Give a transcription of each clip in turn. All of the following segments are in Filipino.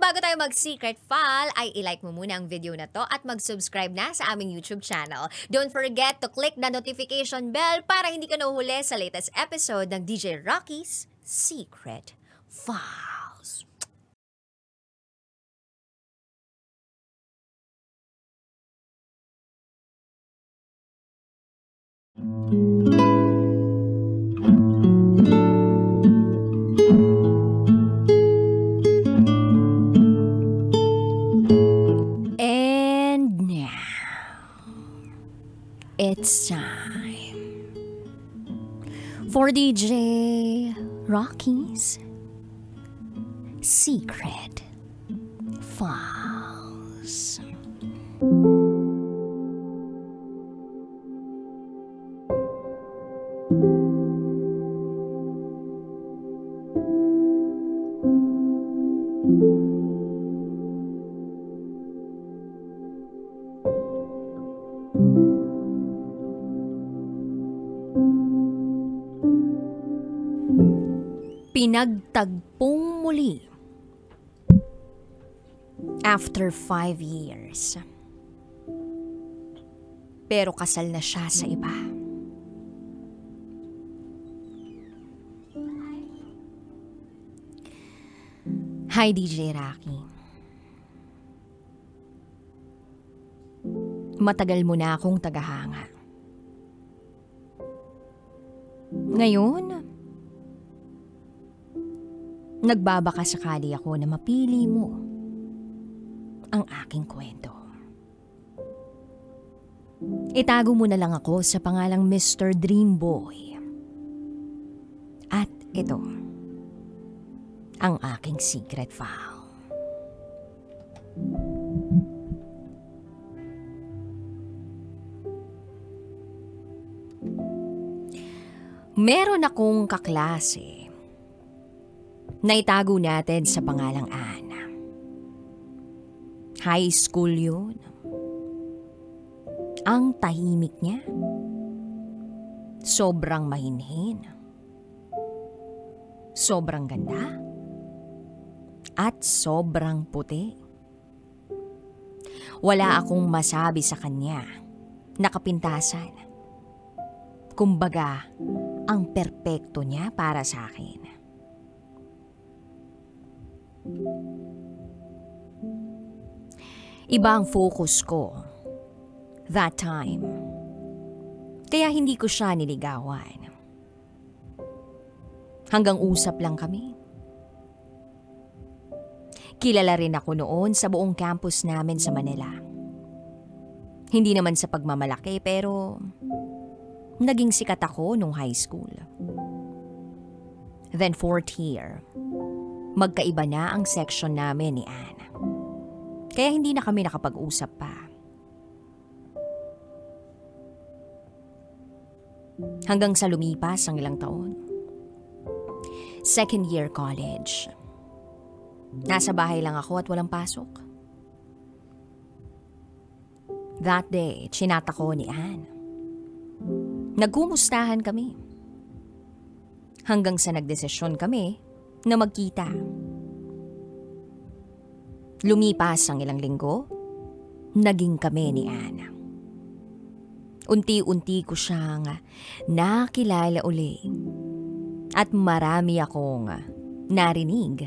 bago tayo mag-secret file, ay ilike mo muna ang video na to at mag-subscribe na sa aming YouTube channel. Don't forget to click the notification bell para hindi ka nahuhuli sa latest episode ng DJ Rocky's Secret Files. And now, it's time for DJ Rocky's Secret Files. Pinagtagpong muli after 5 years. Pero kasal na siya sa iba. Hi, DJ Rocky. Matagal mo na akong tagahanga. Ngayon, nagbabaka sakali ako na mapili mo ang aking kwento. Itago mo na lang ako sa pangalang Mr. Dreamboy. At ito, ang aking secret file. Meron akong kaklase na itago natin sa pangalang Ana. High school yun. Ang tahimik niya. Sobrang mahinhin. Sobrang ganda. At sobrang puti. Wala akong masabi sa kanya na kapintasan. Kumbaga, ang perpekto niya para sa akin. Iba ang focus ko that time. Kaya hindi ko siya niligawan. Hanggang usap lang kami. Kilala rin ako noon sa buong campus namin sa Manila. Hindi naman sa pagmamalaki pero naging sikat ako nung high school. Then 4th year, magkaiba na ang section namin ni Anne. Kaya hindi na kami nakapag-usap pa. Hanggang sa lumipas ang ilang taon. 2nd year college. Nasa bahay lang ako at walang pasok. That day, chinata ko ni Anne. Nagkumustahan kami. Hanggang sa nagdesisyon kami na magkita. Lumipas ang ilang linggo, naging kami ni Ana. Unti-unti ko siyang nakilala uli. At marami akong narinig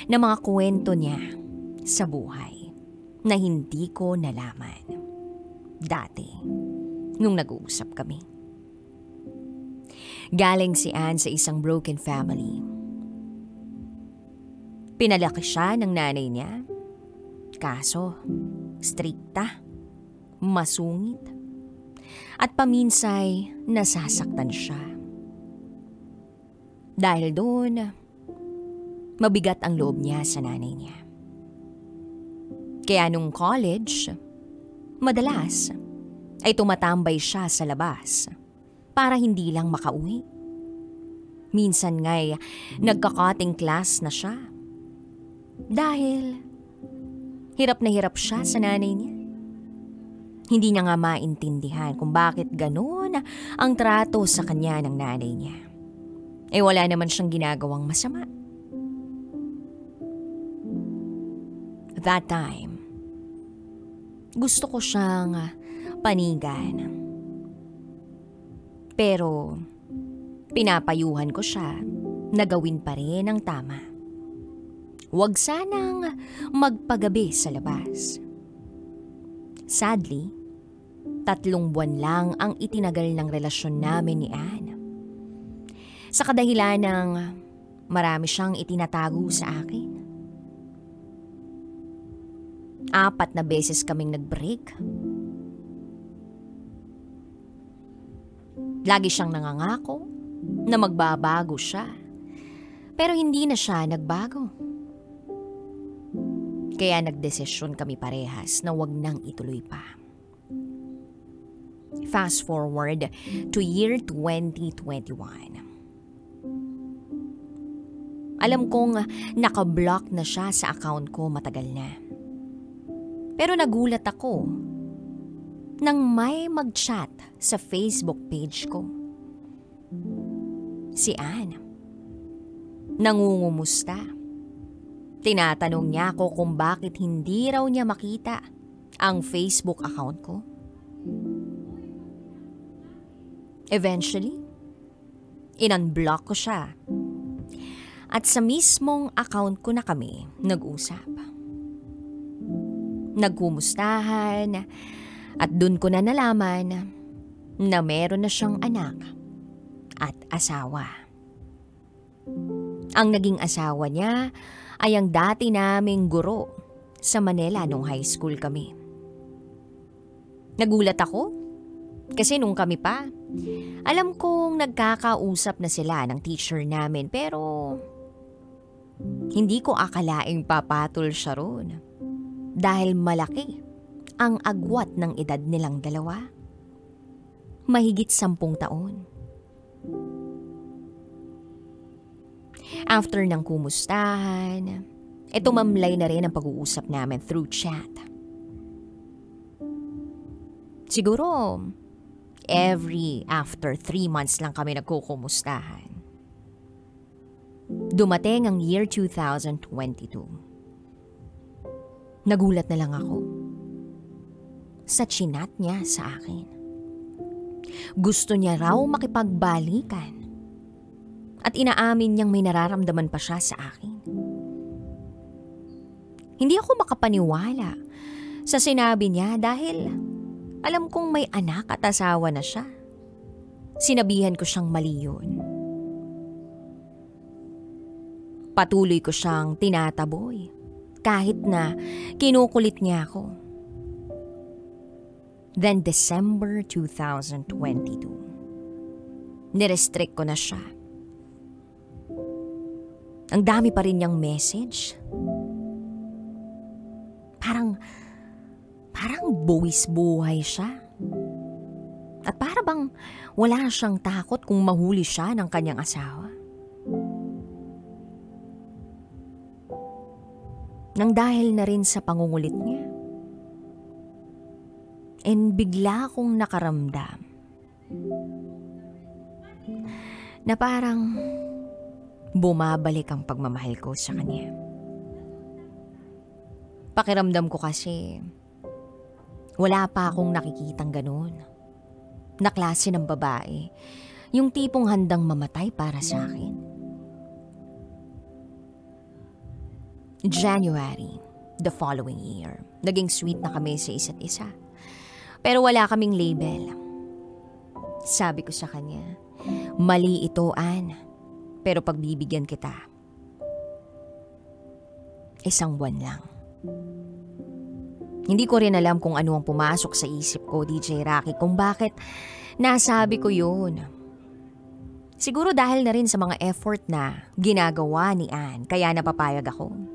na mga kwento niya sa buhay na hindi ko nalaman dati nung nag-uusap kami. Galing si Anne sa isang broken family. Pinalaki siya ng nanay niya. Kaso, strikta, masungit, at paminsay nasasaktan siya. Dahil doon, mabigat ang loob niya sa nanay niya. Kaya nung college, madalas ay tumatambay siya sa labas para hindi lang makauwi. Minsan nga'y nagka-cutting class na siya. Dahil hirap na hirap siya sa nanay niya. Hindi niya nga maintindihan kung bakit gano'n ang trato sa kanya ng nanay niya. Wala naman siyang ginagawang masama. That time, gusto ko siyang panigan. Pero pinapayuhan ko siya na gawin pa rin ang tama. Huwag sanang magpagabi sa labas. Sadly, 3 buwan lang ang itinagal ng relasyon namin ni Anne. Sa kadahilan ng marami siyang itinatago sa akin. 4 na beses kaming nag-break. Lagi siyang nangangako na magbabago siya. Pero hindi na siya nagbago. Kaya nagdesisyon kami parehas na wag nang ituloy pa. Fast forward to year 2021. Alam kong nakablock na siya sa account ko matagal na. Pero nagulat ako nang may mag-chat sa Facebook page ko. Si Anne. Nangungumusta. Tinatanong niya ako kung bakit hindi raw niya makita ang Facebook account ko. Eventually, in-unblock ko siya. At sa mismong account ko na kami nag-usap. Nagkumustahan at dun ko na nalaman na meron na siyang anak at asawa. Ang naging asawa niya ay ang dati naming guro sa Manila nung high school kami. Nagulat ako kasi nung kami pa, alam kong nagkakausap na sila ng teacher namin pero hindi ko akalaing papatol siya roon. Dahil malaki ang agwat ng edad nilang dalawa. Mahigit 10 taon. After ng kumustahan, tumamlay na rin ang pag-uusap namin through chat. Siguro, every after 3 months lang kami nagkukumustahan. Dumating ang year 2022. Nagulat na lang ako sa chinat niya sa akin. Gusto niya raw makipagbalikan at inaamin niyang may nararamdaman pa siya sa akin. Hindi ako makapaniwala sa sinabi niya dahil alam kong may anak at asawa na siya. Sinabihan ko siyang mali yun. Patuloy ko siyang tinataboy. Kahit na kinukulit niya ako. Then December 2022, nirestrict ko na siya. Ang dami pa rin niyang message. Parang buwis buhay siya. At para bang wala siyang takot kung mahuli siya ng kanyang asawa. Nang dahil na rin sa pangungulit niya. And bigla akong nakaramdam na parang bumabalik ang pagmamahal ko sa kanya. Pakiramdam ko kasi wala pa akong nakikitang ganun. Na klase ng babae, yung tipong handang mamatay para sa akin. January, the following year, naging sweet na kami sa isa't isa. Pero wala kaming label. Sabi ko sa kanya, mali ito, Anne, pero pagbibigyan kita. 1 buwan lang. Hindi ko rin alam kung ano ang pumasok sa isip ko, DJ Rocky, kung bakit nasabi ko yun. Siguro dahil na rin sa mga effort na ginagawa ni Anne, kaya napapayag ako.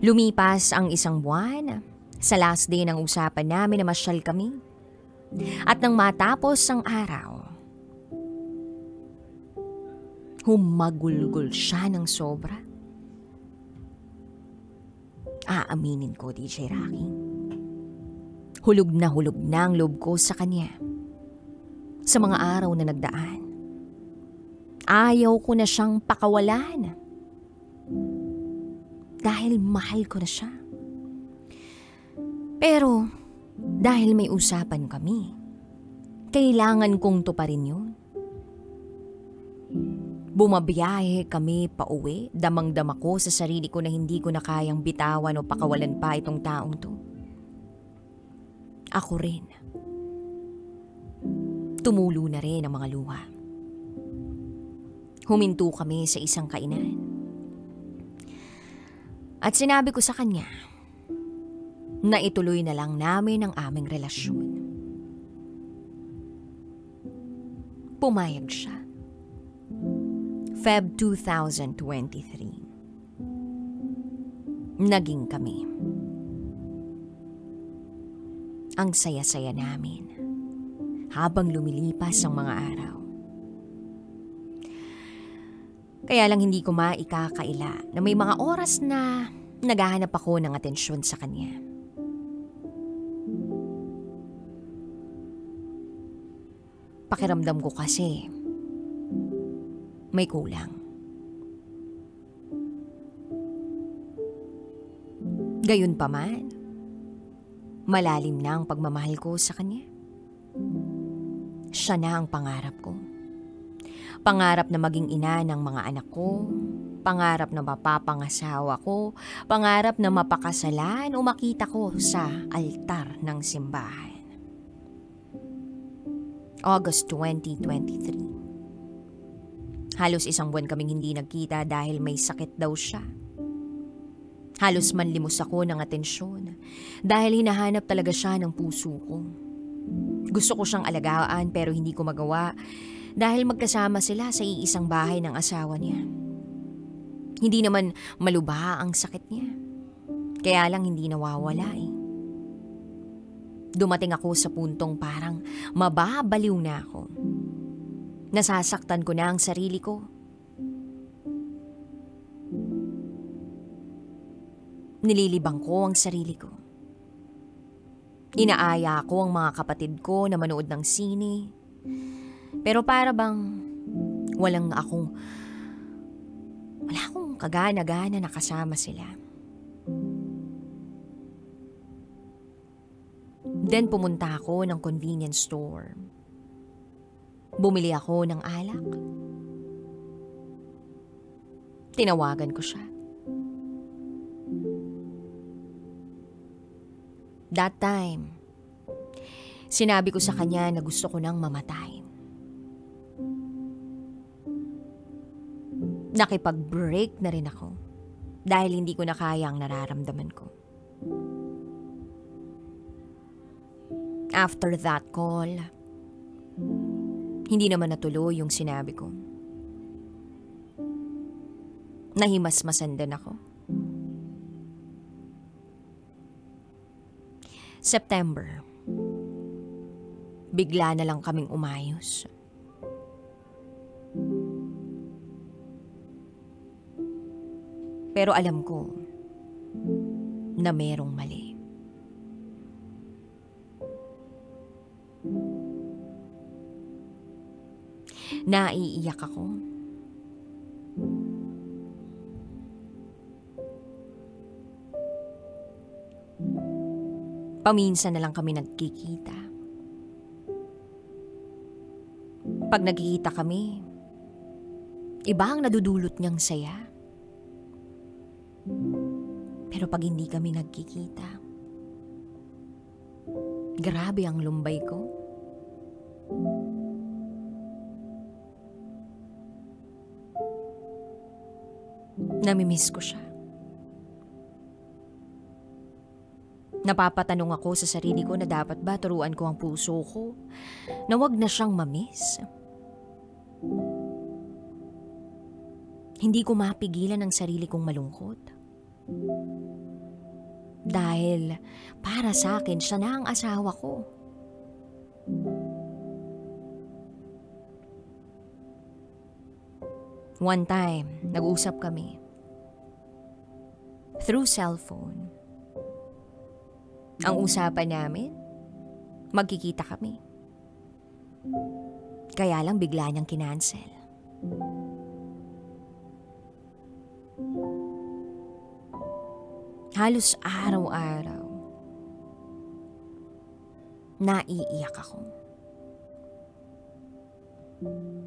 Lumipas ang 1 buwan, sa last day ng usapan namin na masyal kami. At nang matapos ang araw, humagulgol siya ng sobra. Aaminin ko, DJ Rocky. Hulog na ang loob ko sa kanya. Sa mga araw na nagdaan. Ayaw ko na siyang pakawalan. dahil mahal ko na siya. Pero dahil may usapan kami, kailangan kong tuparin yun. Bumabiyahe kami pauwi, damang-dama ko sa sarili ko na hindi ko na kayang bitawan o pakawalan pa itong taong to. Ako rin. Tumulo na rin ang mga luha. Huminto kami sa isang kainan. At sinabi ko sa kanya na ituloy na lang namin ang aming relasyon. Pumayag siya. Feb 2023. Naging kami. Ang saya-saya namin habang lumilipas ang mga araw. Kaya lang hindi ko maikakaila na may mga oras na naghahanap ako ng atensyon sa kanya. Pakiramdam ko kasi may kulang. Gayunpaman, malalim na ang pagmamahal ko sa kanya. Siya na ang pangarap ko. Pangarap na maging ina ng mga anak ko, pangarap na mapapangasawa ko, pangarap na mapakasalan o makita ko sa altar ng simbahan. August 2023. Halos isang buwan kaming hindi nagkita dahil may sakit daw siya. Halos manlimos ako ng atensyon dahil hinahanap talaga siya ng puso ko. Gusto ko siyang alagaan pero hindi ko magawa dahil magkasama sila sa iisang bahay ng asawa niya. Hindi naman malubha ang sakit niya. Kaya lang hindi nawawala eh. Dumating ako sa puntong parang mababaliw na ako. Nasasaktan ko na ang sarili ko. Nililibang ko ang sarili ko. Inaaya ko ang mga kapatid ko na manood ng sine. Pero para bang wala akong kagana-gana na kasama sila. Then pumunta ako ng convenience store. Bumili ako ng alak. Tinawagan ko siya. That time, sinabi ko sa kanya na gusto ko nang mamatay. Nakipag-break na rin ako dahil hindi ko na kaya ang nararamdaman ko. After that call, hindi naman natuloy yung sinabi ko. Nahimasmasan din ako. September. Bigla na lang kaming umayos. Pero alam ko na merong mali. Naiiyak ako. Paminsan na lang kami nagkikita. Pag nagkikita kami, iba ang nadudulot niyang saya. Pero pag hindi kami nagkikita, grabe ang lumbay ko. Namimiss ko siya. Napapatanong ako sa sarili ko na dapat ba turuan ko ang puso ko na wag na siyang mamiss. Hindi ko mapigilan ang sarili kong malungkot. Dahil para sa akin, siya na ang asawa ko. One time, nag-usap kami. Through cellphone. Ang usapan namin, magkikita kami. Kaya lang bigla niyang kinansel. Halos araw-araw, naiiyak ako.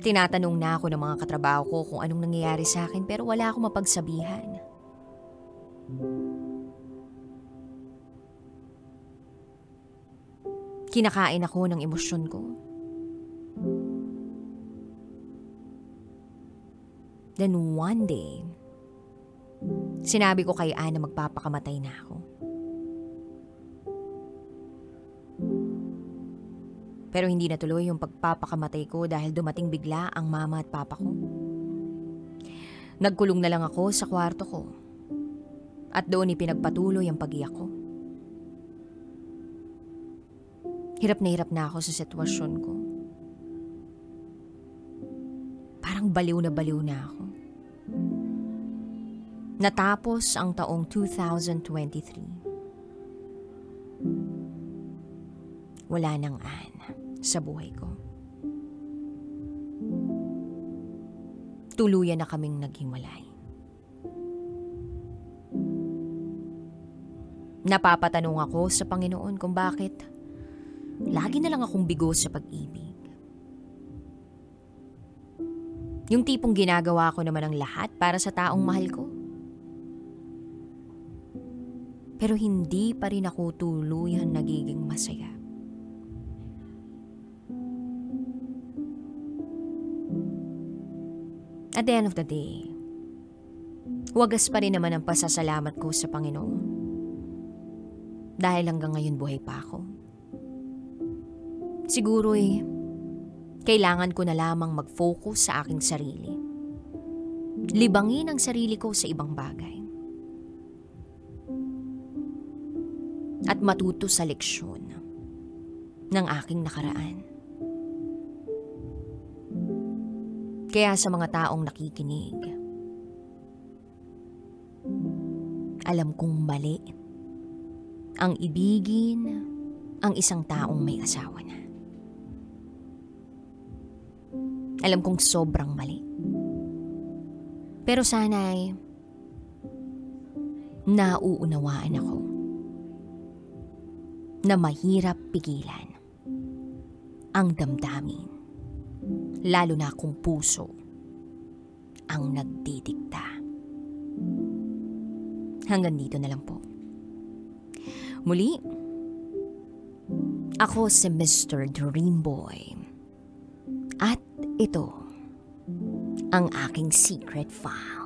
Tinatanong na ako ng mga katrabaho ko kung anong nangyayari sa akin pero wala akong mapagsabihan. Kinakain ako ng emosyon ko. Then one day, sinabi ko kay Ann na magpapakamatay na ako. Pero hindi natuloy yung pagpapakamatay ko dahil dumating bigla ang mama at papa ko. Nagkulong na lang ako sa kwarto ko. At doon ipinagpatuloy ang pag-iyak ko. Hirap na ako sa sitwasyon ko. Parang baliw na ako. Natapos ang taong 2023. Wala nang Ann sa buhay ko. Tuluyan na kaming naghiwalay. Napapatanong ako sa Panginoon kung bakit lagi na lang akong bigo sa pag-ibig. Yung tipong ginagawa ko naman ang lahat para sa taong mahal ko. Pero hindi pa rin ako tuluyan nagiging masaya. At the end of the day, wagas pa rin naman ang pasasalamat ko sa Panginoon. Dahil hanggang ngayon buhay pa ako. Siguro kailangan ko na lamang mag-focus sa aking sarili. Libangin ang sarili ko sa ibang bagay. At matuto sa leksyon ng aking nakaraan. Kaya sa mga taong nakikinig, alam kong mali ang ibigin ang isang taong may asawa na. Alam kong sobrang mali. Pero sana'y nauunawaan ako na mahirap pigilan ang damdamin, lalo na kung puso ang nagdidikta. Hanggang dito na lang po. Muli, ako si Mr. Dreamboy. At ito ang aking secret file.